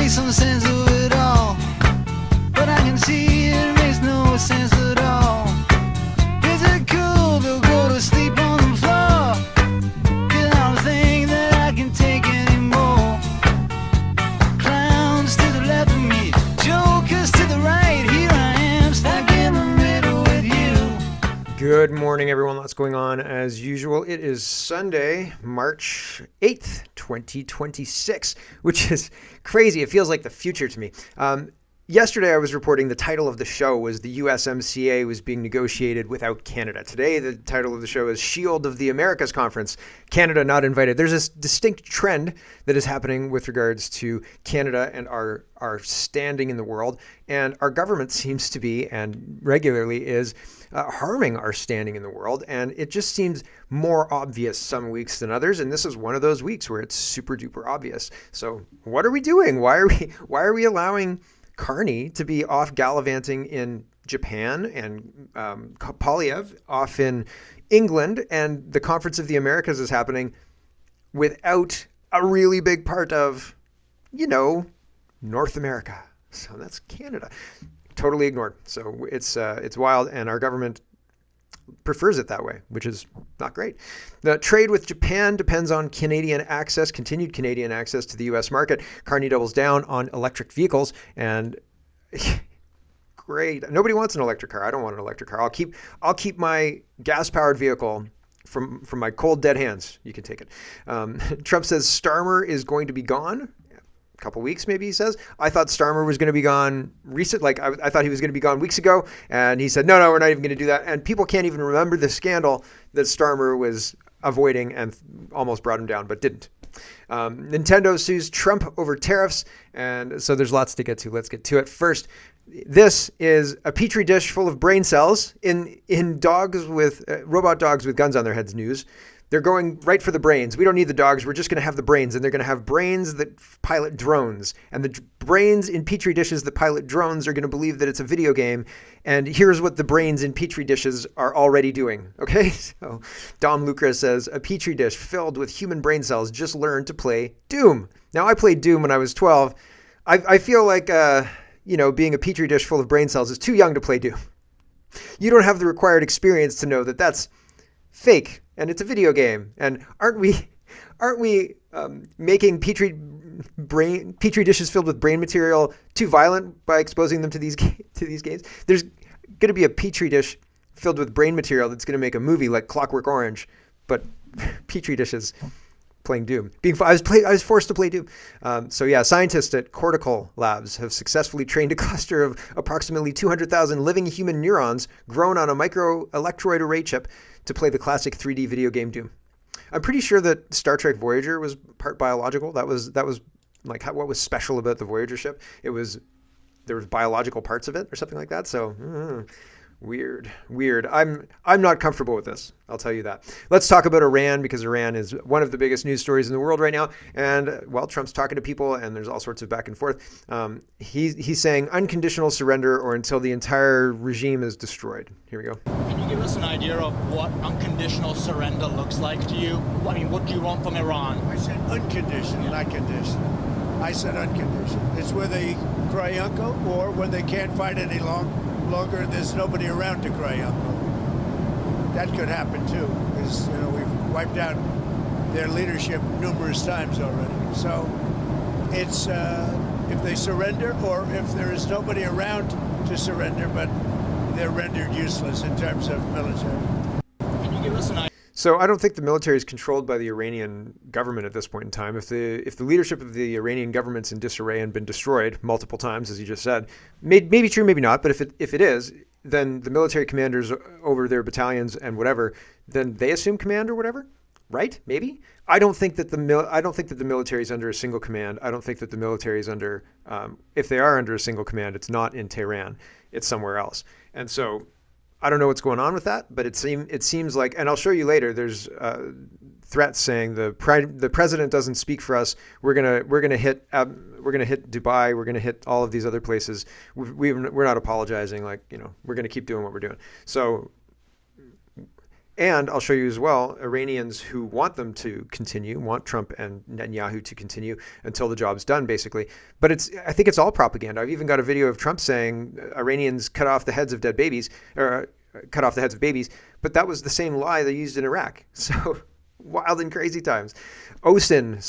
make some sense of it all, but I can see it makes no sense at all. Is it cool to go to sleep on the floor? 'Cause I don't think that I can take anymore. Clowns to the left of me, jokers to the right. Here I am, stuck in the middle with you. Good morning, everyone. Lots going on as usual. It is Sunday, March 8th, 2026, which is crazy. It feels like the future to me. Yesterday, I was reporting the title of the show was the USMCA was being negotiated without Canada. Today, the title of the show is Shield of the Americas Conference, Canada not invited. There's this distinct trend that is happening with regards to Canada and our standing in the world. And our government seems to be, and regularly is, harming our standing in the world. And it just seems more obvious some weeks than others. And this is one of those weeks where it's super duper obvious. So what are we doing? Why are we allowing Carney to be off gallivanting in Japan and Polyev off in England, and the Conference of the Americas is happening without a really big part of, North America. So that's Canada. Totally ignored. So it's wild, and our government prefers it that way, which is not great. The trade with Japan depends on continued Canadian access to the U.S. market. Carney doubles down on electric vehicles, and great. Nobody wants an electric car. I don't want an electric car. I'll keep my gas-powered vehicle from my cold dead hands. You can take it. Trump says Starmer is going to be gone. A couple weeks, maybe, he says. I thought Starmer was going to be gone I thought he was going to be gone weeks ago, and he said, no, we're not even going to do that. And people can't even remember the scandal that Starmer was avoiding and almost brought him down, but didn't. Nintendo sues Trump over tariffs, and so there's lots to get to. Let's get to it. First, this is a petri dish full of brain cells in dogs with robot dogs with guns on their heads news. They're going right for the brains. We don't need the dogs. We're just going to have the brains. And they're going to have brains that pilot drones. And the brains in petri dishes that pilot drones are going to believe that it's a video game. And here's what the brains in petri dishes are already doing. Okay? So Dom Lucre says, a petri dish filled with human brain cells just learned to play Doom. Now, I played Doom when I was 12. I feel like, being a petri dish full of brain cells is too young to play Doom. You don't have the required experience to know that that's fake. And it's a video game. And aren't we making petri dishes filled with brain material too violent by exposing them to these games? There's going to be a petri dish filled with brain material that's going to make a movie like Clockwork Orange, but petri dishes playing Doom. I was forced to play Doom. Scientists at Cortical Labs have successfully trained a cluster of approximately 200,000 living human neurons grown on a microelectroid array chip to play the classic 3D video game Doom. I'm pretty sure that Star Trek Voyager was part biological. That was like what was special about the Voyager ship. There was biological parts of it or something like that. So weird. I'm not comfortable with this. I'll tell you that. Let's talk about Iran, because Iran is one of the biggest news stories in the world right now. And Trump's talking to people, and there's all sorts of back and forth. He's saying unconditional surrender or until the entire regime is destroyed. Here we go. Can you give us an idea of what unconditional surrender looks like to you? I mean, what do you want from Iran? I said unconditional, not conditional. I said unconditional. It's where they cry uncle, or when they can't fight any longer, there's nobody around to cry uncle. That could happen too, because we've wiped out their leadership numerous times already. So it's if they surrender, or if there is nobody around to surrender, but they're rendered useless in terms of military. Can you give us an idea? So I don't think the military is controlled by the Iranian government at this point in time. If the leadership of the Iranian government's in disarray and been destroyed multiple times, as you just said, maybe true, maybe not. But if it is, then the military commanders over their battalions and whatever, then they assume command or whatever, right? Maybe. I don't think that the military is under a single command. I don't think that the military is under. If they are under a single command, it's not in Tehran. It's somewhere else. And so I don't know what's going on with that, but it seems like, and I'll show you later, there's threats saying the president doesn't speak for us. We're gonna hit Dubai. We're gonna hit all of these other places. We're not apologizing. We're gonna keep doing what we're doing. So And I'll show you as well, Iranians who want them to continue, want Trump and Netanyahu to continue until the job's done, basically. But I think it's all propaganda. I've even got a video of Trump saying Iranians cut off the heads of dead babies, or cut off the heads of babies. But that was the same lie they used in Iraq. So wild and crazy times. Osin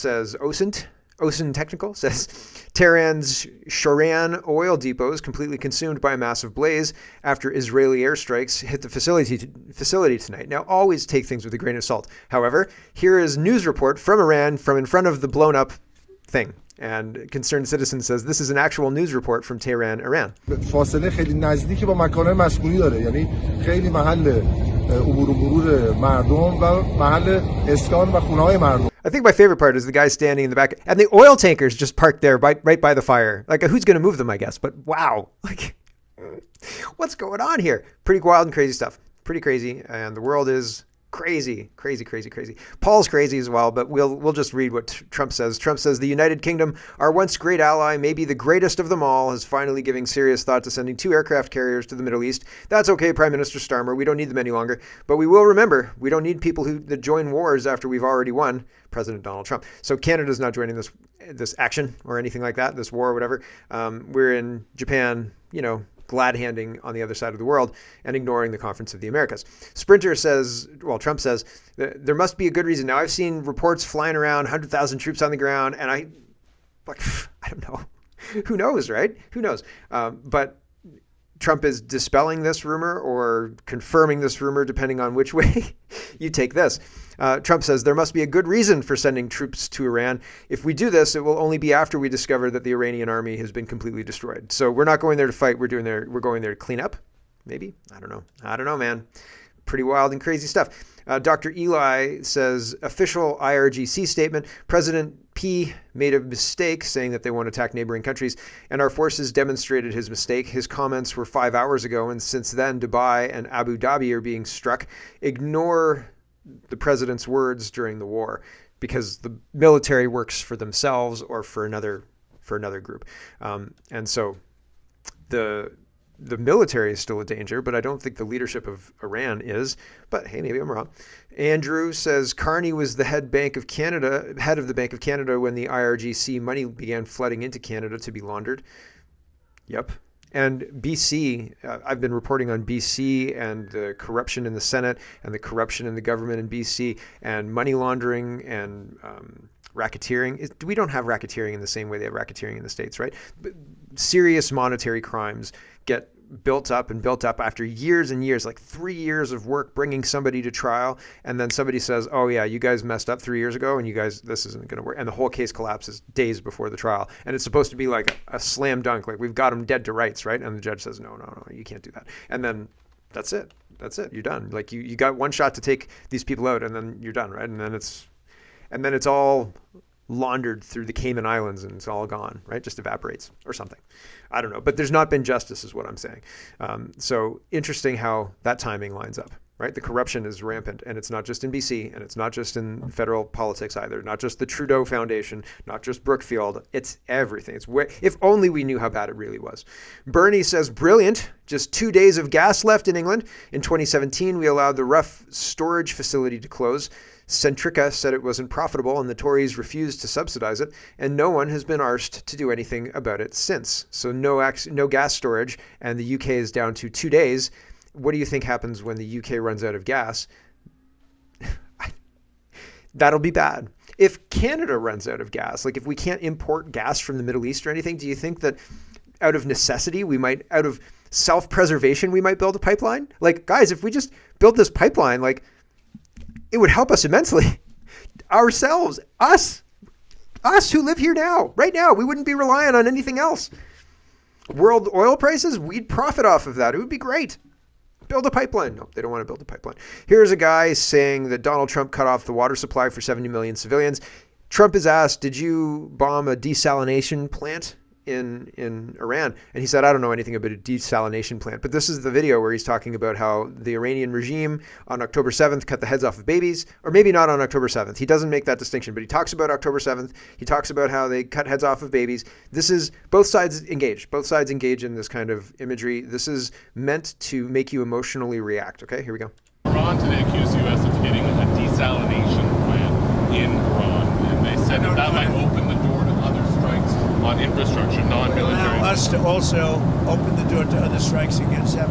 Technical says, Tehran's Shoran oil depot is completely consumed by a massive blaze after Israeli airstrikes hit the facility tonight. Now, always take things with a grain of salt. However, here is news report from Iran from in front of the blown up thing. And Concerned Citizen says this is an actual news report from Tehran, Iran. فاصله خیلی نزدیکی با مکان‌های مسکونی داره، یعنی خیلی محل عبور و مرور مردم و محل اسکان و خونه‌های مردم. I think my favorite part is the guy standing in the back and the oil tankers just parked there right by the fire. Like, who's going to move them, I guess. But wow, like, what's going on here? Pretty wild and crazy stuff. Pretty crazy. And the world is crazy. Paul's crazy as well, but we'll just read what Trump says. Trump says the United Kingdom, our once great ally, maybe the greatest of them all, is finally giving serious thought to sending 2 aircraft carriers to the Middle East. That's okay, Prime Minister Starmer. We don't need them any longer. But we will remember, we don't need people that join wars after we've already won. President Donald Trump. So Canada's not joining this action or anything like that, this war or whatever. We're in Japan, glad-handing on the other side of the world and ignoring the Conference of the Americas. Sprinter says, Trump says, there must be a good reason. Now, I've seen reports flying around, 100,000 troops on the ground, and I don't know. Who knows, right? Who knows? But Trump is dispelling this rumor or confirming this rumor, depending on which way you take this. Trump says there must be a good reason for sending troops to Iran. If we do this, it will only be after we discover that the Iranian army has been completely destroyed. So we're not going there to fight. We're going there to clean up. Maybe. I don't know, man. Pretty wild and crazy stuff. Dr. Eli says, official IRGC statement, President P made a mistake saying that they won't attack neighboring countries, and our forces demonstrated his mistake. His comments were 5 hours ago, and since then, Dubai and Abu Dhabi are being struck. Ignore the president's words during the war, because the military works for themselves or for another group. And so the military is still a danger, but I don't think the leadership of Iran is. But hey, maybe I'm wrong. Andrew says Carney was the head of the Bank of Canada when the IRGC money began flooding into Canada to be laundered. Yep. And BC, I've been reporting on BC and the corruption in the Senate and the corruption in the government in BC and money laundering and racketeering. We don't have racketeering in the same way they have racketeering in the States, right? But serious monetary crimes get built up after years and years, like 3 years of work bringing somebody to trial. And then somebody says, oh yeah, you guys messed up 3 years ago and this isn't going to work. And the whole case collapses days before the trial. And it's supposed to be like a slam dunk, like we've got them dead to rights, right? And the judge says, no, you can't do that. And then that's it. You're done. Like you got one shot to take these people out and then you're done, right? And then it's all laundered through the Cayman Islands and it's all gone, right? Just evaporates or something. I don't know, but there's not been justice is what I'm saying. So interesting how that timing lines up, right? The corruption is rampant and it's not just in BC and it's not just in federal politics either, not just the Trudeau Foundation, not just Brookfield, it's everything. If only we knew how bad it really was. Bernie says, brilliant. Just 2 days of gas left in England. In 2017, we allowed the Rough storage facility to close. Centrica said it wasn't profitable and the Tories refused to subsidize it, and no one has been arsed to do anything about it since. So no gas storage, and the UK is down to 2 days. What do you think happens when the UK runs out of gas? That'll be bad. If Canada runs out of gas, like if we can't import gas from the Middle East or anything, do you think that out of necessity, out of self-preservation, we might build a pipeline? Like, guys, if we just build this pipeline, like, it would help us immensely. Ourselves, us who live here now, right now, we wouldn't be relying on anything else. World oil prices, we'd profit off of that. It would be great. Build a pipeline. No, they don't want to build a pipeline. Here's a guy saying that Donald Trump cut off the water supply for 70 million civilians. Trump is asked, did you bomb a desalination plant in Iran? And he said, I don't know anything about a desalination plant. But this is the video where he's talking about how the Iranian regime on October 7th cut the heads off of babies, or maybe not on October 7th. He doesn't make that distinction, but he talks about October 7th. He talks about how they cut heads off of babies. This is both sides engage. Both sides engage in this kind of imagery. This is meant to make you emotionally react. Okay, here we go. Iran today accused the U.S. of getting a desalination plant in Iran, and they said that might open the door to other strikes on infrastructure, non-military. Allow us to also open the door to other strikes against them.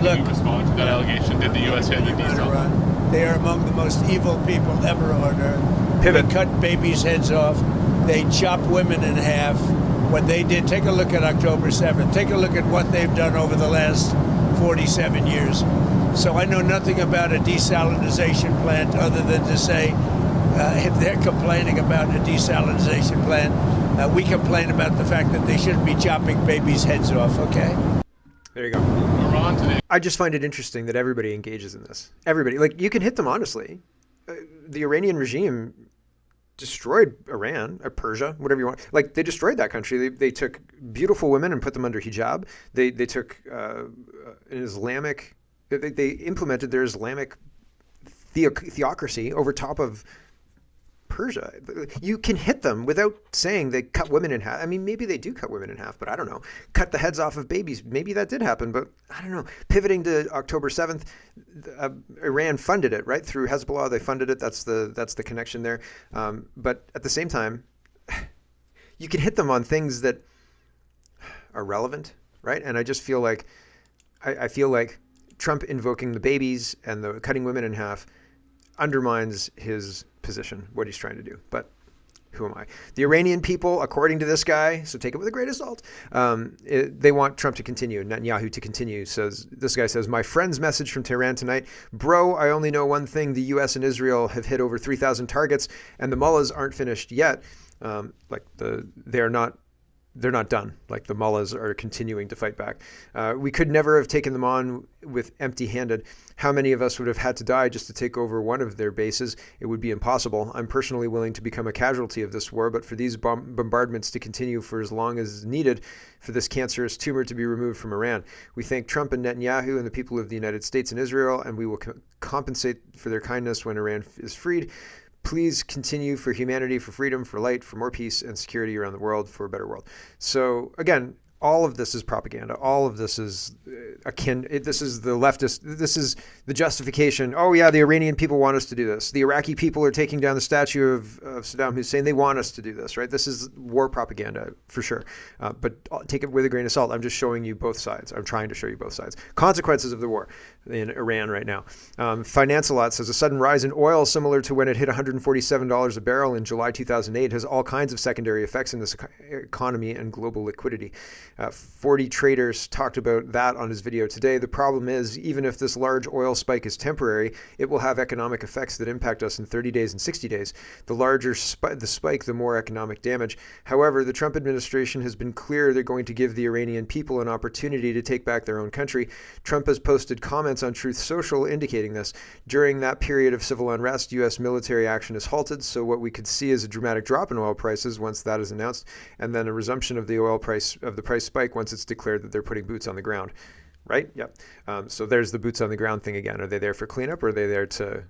Can you respond to that allegation? Did the U.S. hit the desal? Iran. They are among the most evil people ever on earth. Pivot. They cut babies' heads off. They chop women in half. What they did, take a look at October 7th. Take a look at what they've done over the last 47 years. So I know nothing about a desalinization plant other than to say if they're complaining about a desalinization plant, we complain about the fact that they shouldn't be chopping babies' heads off, okay? There you go. Iran today. I just find it interesting that everybody engages in this. Everybody, like, you can hit them honestly. The Iranian regime destroyed Iran, or Persia, whatever you want. Like, they destroyed that country. They took beautiful women and put them under hijab. They took an Islamic. They implemented their Islamic theocracy over top of Persia. You can hit them without saying they cut women in half. I mean, maybe they do cut women in half, but I don't know. Cut the heads off of babies. Maybe that did happen, but I don't know. Pivoting to October 7th, Iran funded it, right? Through Hezbollah, they funded it. That's the connection there. But at the same time, you can hit them on things that are relevant, right? And I just feel like, I feel like Trump invoking the babies and the cutting women in half undermines his position, what he's trying to do. But who am I? The Iranian people, according to this guy, so take it with a grain of salt, they want Trump to continue, Netanyahu to continue. This guy says, my friend's message from Tehran tonight, bro, I only know one thing. The U.S. and Israel have hit over 3,000 targets, and the mullahs aren't finished yet. They're not done. Like, the mullahs are continuing to fight back. We could never have taken them on with empty-handed. How many of us would have had to die just to take over one of their bases? It would be impossible. I'm personally willing to become a casualty of this war, but for these bombardments to continue for as long as needed for this cancerous tumor to be removed from Iran. We thank Trump and Netanyahu and the people of the United States and Israel, and we will compensate for their kindness when Iran is freed. Please continue for humanity, for freedom, for light, for more peace and security around the world, for a better world. So again, all of this is propaganda. All of this is this is the leftist, this is the justification. Oh yeah, the Iranian people want us to do this. The Iraqi people are taking down the statue of Saddam Hussein. They want us to do this, right? This is war propaganda for sure. But take it with a grain of salt. I'm just showing you both sides. I'm trying to show you both sides. Consequences of the war in Iran right now. Finance-a-lot says a sudden rise in oil similar to when it hit $147 a barrel in July 2008 has all kinds of secondary effects in this economy and global liquidity. 40 traders talked about that on his video today. The problem is, even if this large oil spike is temporary, it will have economic effects that impact us in 30 days and 60 days. The larger the spike, the more economic damage. However, the Trump administration has been clear they're going to give the Iranian people an opportunity to take back their own country. Trump has posted comments on Truth Social indicating this. During that period of civil unrest, U.S. military action is halted, so what we could see is a dramatic drop in oil prices once that is announced, and then a resumption of the price spike once it's declared that they're putting boots on the ground. Right? Yep. So there's the boots on the ground thing again. Are they there for cleanup, or are they there to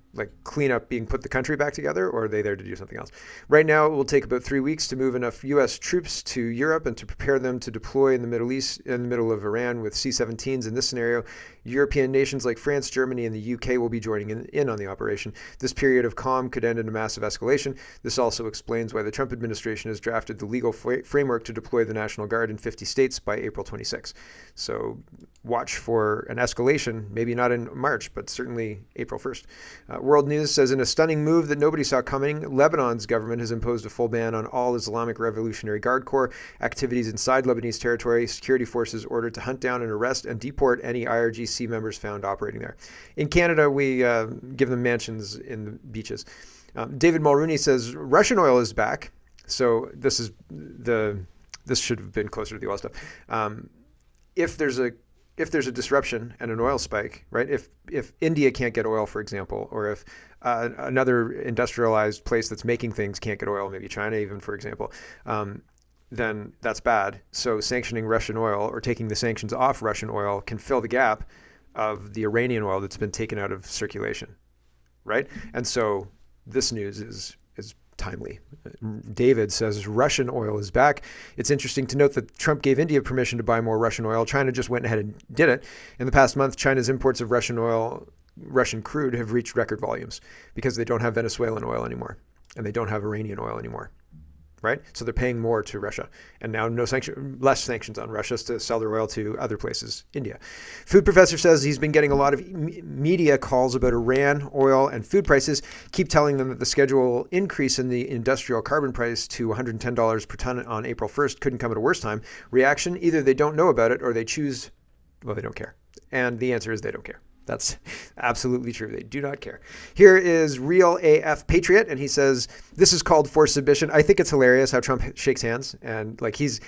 clean up being put the country back together, or are they there to do something else? Right now, it will take about 3 weeks to move enough U.S. troops to Europe and to prepare them to deploy in the Middle East, in the middle of Iran with C-17s. In this scenario, European nations like France, Germany, and the UK will be joining in on the operation. This period of calm could end in a massive escalation. This also explains why the Trump administration has drafted the legal framework to deploy the National Guard in 50 states by April 26. So watch for an escalation, maybe not in March, but certainly April 1st. World News says, in a stunning move that nobody saw coming, Lebanon's government has imposed a full ban on all Islamic Revolutionary Guard Corps activities inside Lebanese territory. Security forces ordered to hunt down and arrest and deport any IRGC members found operating there. In Canada, we give them mansions in the beaches. David Mulrooney says, Russian oil is back. So this should have been closer to the oil stuff. If there's a disruption and an oil spike, right? If India can't get oil, for example, or if another industrialized place that's making things can't get oil, maybe China even, for example, then that's bad. So sanctioning Russian oil or taking the sanctions off Russian oil can fill the gap of the Iranian oil that's been taken out of circulation, right? And so this news is timely. David says Russian oil is back. It's interesting to note that Trump gave India permission to buy more Russian oil. China just went ahead and did it. In the past month, China's imports of Russian oil Russian crude have reached record volumes because they don't have Venezuelan oil anymore and they don't have Iranian oil anymore. Right? So they're paying more to Russia, and now less sanctions on Russia to sell their oil to other places, India. Food professor says he's been getting a lot of media calls about Iran, oil, and food prices. Keep telling them that the schedule increase in the industrial carbon price to $110 per ton on April 1st couldn't come at a worse time. Reaction, either they don't know about it or they don't care. And the answer is they don't care. That's absolutely true. They do not care. Here is Real AF Patriot, and he says, this is called forced submission. I think it's hilarious how Trump shakes hands, and like he's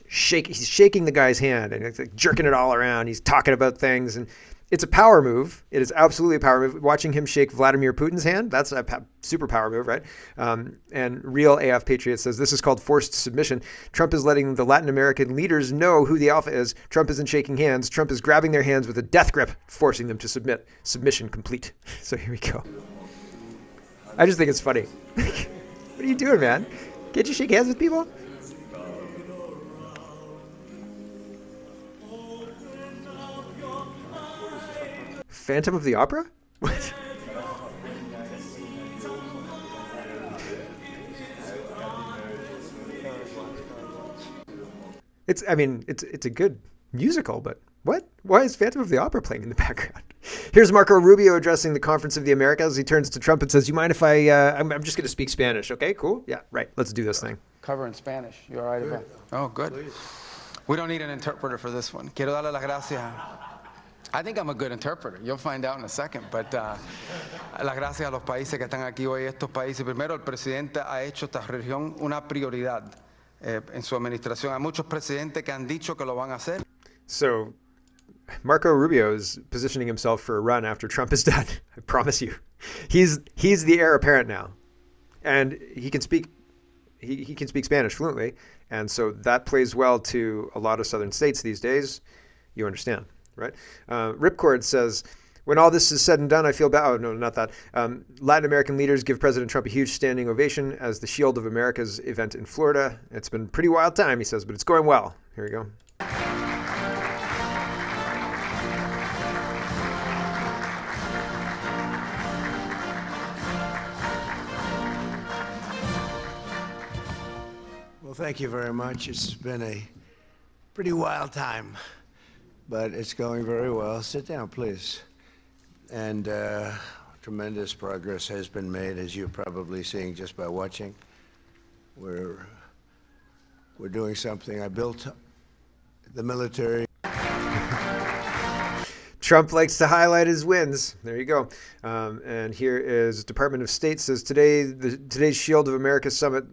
shaking the guy's hand and it's like jerking it all around. He's talking about things, and it's a power move. It is absolutely a power move. Watching him shake Vladimir Putin's hand, that's a super power move, right? And Real AF Patriot says, this is called forced submission. Trump is letting the Latin American leaders know who the alpha is. Trump isn't shaking hands. Trump is grabbing their hands with a death grip, forcing them to submit. Submission complete. So here we go. I just think it's funny. What are you doing, man? Can't you shake hands with people? Phantom of the Opera? What? It's a good musical, but what? Why is Phantom of the Opera playing in the background? Here's Marco Rubio addressing the Conference of the Americas. He turns to Trump and says, you mind if I'm just going to speak Spanish, okay? Cool? Yeah, right. Let's do this thing. Cover in Spanish. You all right about it? Oh, good. Please. We don't need an interpreter for this one. Quiero darle las gracias. I think I'm a good interpreter. You'll find out in a second. But las gracias a los países que están aquí hoy. Estos países, primero, el presidente ha hecho esta región una prioridad en su administración. Hay muchos presidentes que han dicho que lo van a hacer. So, Marco Rubio is positioning himself for a run after Trump is done. I promise you. He's the heir apparent now. And he can speak Spanish fluently. And so that plays well to a lot of southern states these days. You understand. Right? Ripcord says, when all this is said and done, I feel bad. Oh, no, not that. Latin American leaders give President Trump a huge standing ovation as the Shield of America's event in Florida. It's been a pretty wild time, he says, but it's going well. Here we go. Well, thank you very much. It's been a pretty wild time, but it's going very well. Sit down, please. And tremendous progress has been made, as you're probably seeing just by watching. We're doing something. I built the military. Trump likes to highlight his wins. There you go. And here is Department of State says today's Shield of America Summit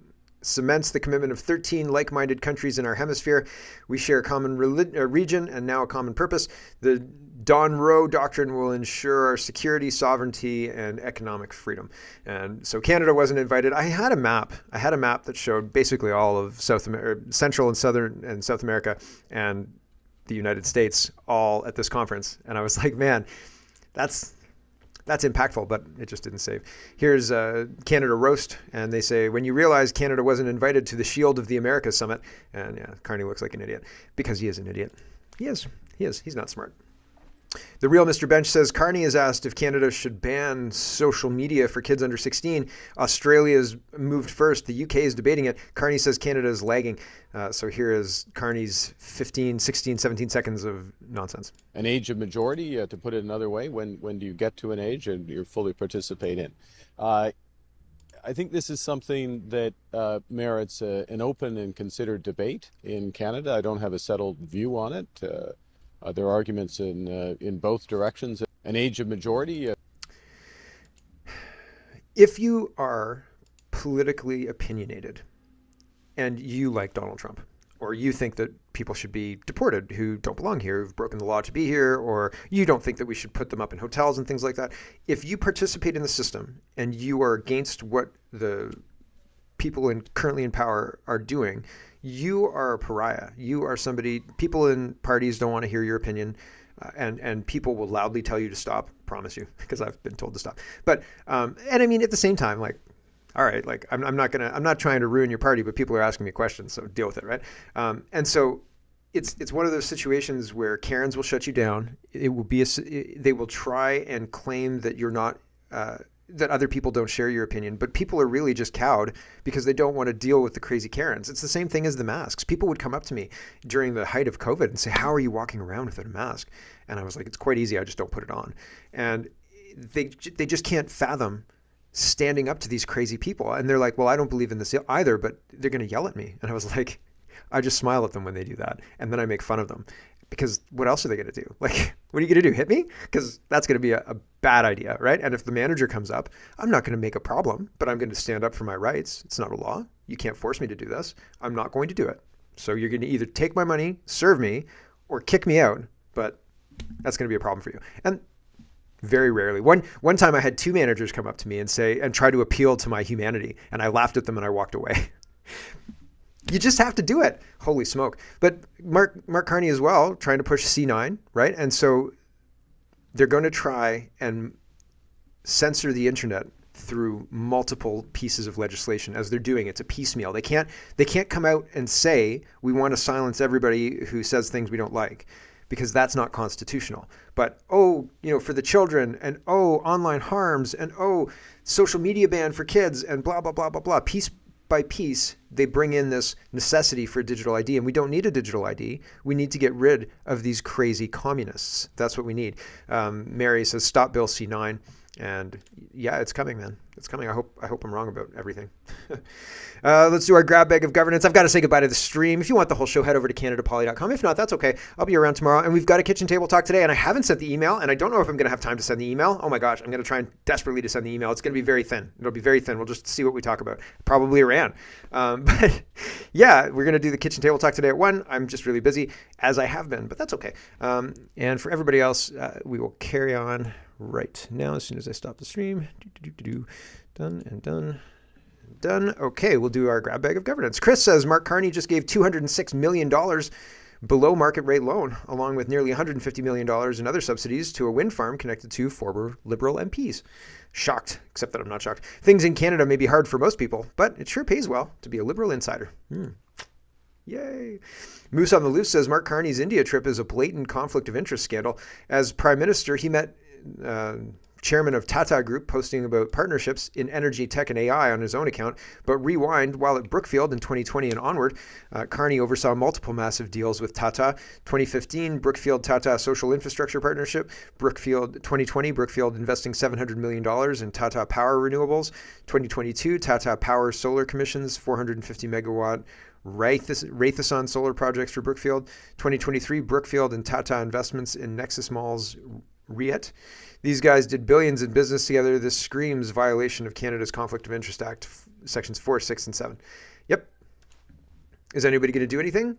cements the commitment of 13 like-minded countries in our hemisphere. We share a common region and now a common purpose. The Don Roe Doctrine will ensure our security, sovereignty, and economic freedom. And so Canada wasn't invited. I had a map that showed basically all of Central and Southern and South America and the United States all at this conference. And I was like, man, that's impactful, but it just didn't save. Here's Canada Roast, and they say, when you realize Canada wasn't invited to the Shield of the Americas Summit, and yeah, Carney looks like an idiot, because he is an idiot. He is. He's not smart. The Real Mr. Bench says, Carney has asked if Canada should ban social media for kids under 16. Australia's moved first. The UK is debating it. Carney says Canada is lagging. So here is Carney's 15, 16, 17 seconds of nonsense. An age of majority, to put it another way, when do you get to an age and you fully participate in? I think this is something that merits an open and considered debate in Canada. I don't have a settled view on it. There are arguments in both directions. An age of majority. If you are politically opinionated and you like Donald Trump, or you think that people should be deported who don't belong here, who've broken the law to be here, or you don't think that we should put them up in hotels and things like that, if you participate in the system and you are against what the people currently in power are doing, you are a pariah. You are somebody, people in parties don't want to hear your opinion, and people will loudly tell you to stop, promise you, because I've been told to stop. But, and I mean, at the same time, like, all right, like, I'm not trying to ruin your party, but people are asking me questions, so deal with it, right? And so it's one of those situations where Karens will shut you down. It will be they will try and claim that you're not that other people don't share your opinion, but people are really just cowed because they don't want to deal with the crazy Karens. It's the same thing as the masks. People would come up to me during the height of COVID and say, "How are you walking around without a mask?" And I was like, "It's quite easy. I just don't put it on." And they just can't fathom standing up to these crazy people. And they're like, "Well, I don't believe in this either, but they're going to yell at me." And I was like, I just smile at them when they do that. And then I make fun of them because what else are they going to do? Like, what are you going to do? Hit me? Because that's going to be a bad idea, right? And if the manager comes up, I'm not going to make a problem, but I'm going to stand up for my rights. It's not a law. You can't force me to do this. I'm not going to do it. So you're going to either take my money, serve me, or kick me out. But that's going to be a problem for you. And very rarely. One time I had two managers come up to me and try to appeal to my humanity. And I laughed at them and I walked away. You just have to do it. Holy smoke. But Mark Carney as well, trying to push C9, right? And so they're going to try and censor the internet through multiple pieces of legislation as they're doing it. It's a piecemeal. They can't come out and say, we want to silence everybody who says things we don't like, because that's not constitutional. But, for the children, and online harms, and social media ban for kids, and blah, blah, blah, blah, blah. Piece by piece, they bring in this necessity for digital ID, and we don't need a digital ID. We need to get rid of these crazy communists. That's what we need. Mary says, stop Bill C9. And yeah, it's coming, man. It's coming. I hope I'm wrong about everything. Let's do our grab bag of governance. I've got to say goodbye to the stream. If you want the whole show, head over to CanadaPoly.com. If not, that's okay. I'll be around tomorrow. And we've got a kitchen table talk today. And I haven't sent the email. And I don't know if I'm going to have time to send the email. Oh my gosh, I'm going to try and desperately to send the email. It's going to be very thin. It'll be very thin. We'll just see what we talk about. Probably Iran. But yeah, we're going to do the kitchen table talk today at 1. I'm just really busy, as I have been. But that's okay. And for everybody else, we will carry on right now as soon as I stop the stream. Done and done. Done. Okay, we'll do our grab bag of governance. Chris says Mark Carney just gave $206 million below market rate loan, along with nearly $150 million in other subsidies to a wind farm connected to former Liberal MPs. Shocked, except that I'm not shocked. Things in Canada may be hard for most people, but it sure pays well to be a Liberal insider. Yay. Moose on the Loose says Mark Carney's India trip is a blatant conflict of interest scandal. As Prime Minister, he met chairman of Tata Group posting about partnerships in energy, tech, and AI on his own account. But rewind, while at Brookfield in 2020 and onward, Carney oversaw multiple massive deals with Tata. 2015, Brookfield-Tata Social Infrastructure Partnership. 2020, Brookfield investing $700 million in Tata Power Renewables. 2022, Tata Power Solar commissions 450 megawatt Raytheon solar projects for Brookfield. 2023, Brookfield and Tata investments in Nexus Malls REIT. These guys did billions in business together. This screams violation of Canada's Conflict of Interest Act, sections 4, 6, and 7. Yep. Is anybody going to do anything?